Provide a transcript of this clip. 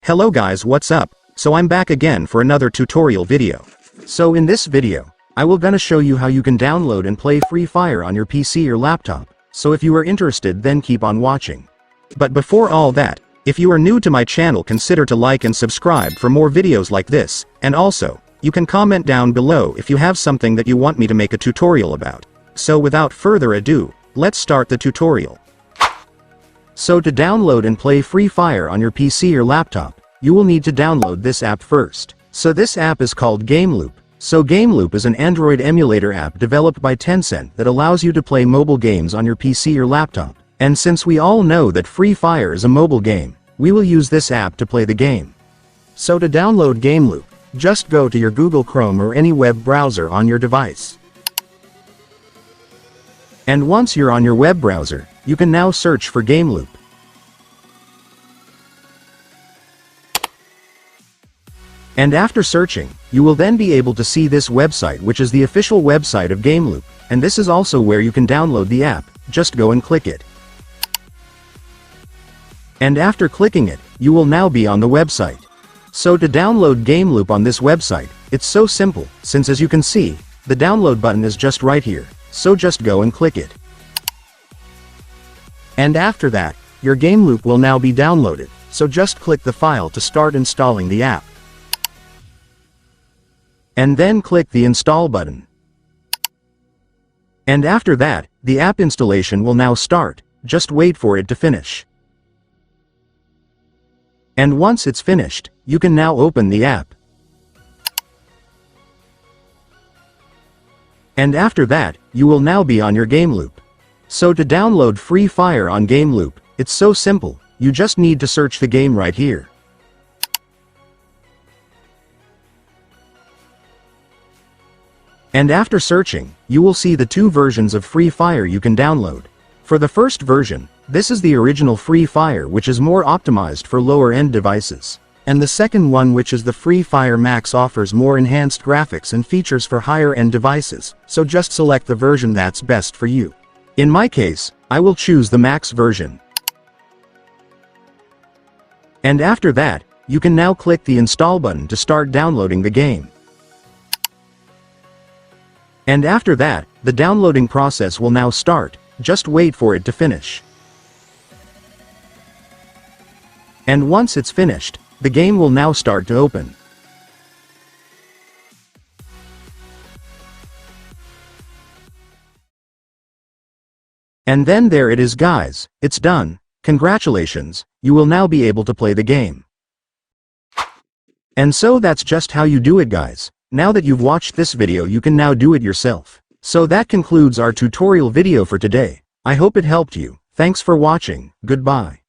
Hello guys, what's up? So I'm back again for another tutorial video. So in this video, I will gonna show you how you can download and play Free Fire on your PC or laptop. So if you are interested, then keep on watching. But before all that, if you are new to my channel, consider to like and subscribe for more videos like this, and also, you can comment down below if you have something that you want me to make a tutorial about. So without further ado, let's start the tutorial. So to download and play Free Fire on your PC or laptop, you will need to download this app first. So this app is called Gameloop. So Gameloop is an Android emulator app developed by Tencent that allows you to play mobile games on your PC or laptop. And since we all know that Free Fire is a mobile game, we will use this app to play the game. So to download Gameloop, just go to your Google Chrome or any web browser on your device. And once you're on your web browser, you can now search for Gameloop. And after searching, you will then be able to see this website, which is the official website of Gameloop, and this is also where you can download the app. Just go and click it. And after clicking it, you will now be on the website. So to download Gameloop on this website, it's so simple, since as you can see, the download button is just right here, so just go and click it. And after that, your Gameloop will now be downloaded, so just click the file to start installing the app. And then click the install button. And after that, the app installation will now start, just wait for it to finish. And once it's finished, you can now open the app. And after that, you will now be on your Gameloop. So to download Free Fire on Gameloop, it's so simple, you just need to search the game right here. And after searching, you will see the two versions of Free Fire you can download. For the first version, this is the original Free Fire, which is more optimized for lower-end devices. And the second one, which is the Free Fire Max, offers more enhanced graphics and features for higher-end devices, so just select the version that's best for you. In my case, I will choose the Max version. And after that, you can now click the install button to start downloading the game. And after that, the downloading process will now start, just wait for it to finish. And once it's finished, the game will now start to open. And then there it is guys, it's done. Congratulations, you will now be able to play the game. And so that's just how you do it guys. Now that you've watched this video, you can now do it yourself. So that concludes our tutorial video for today. I hope it helped you. Thanks for watching. Goodbye.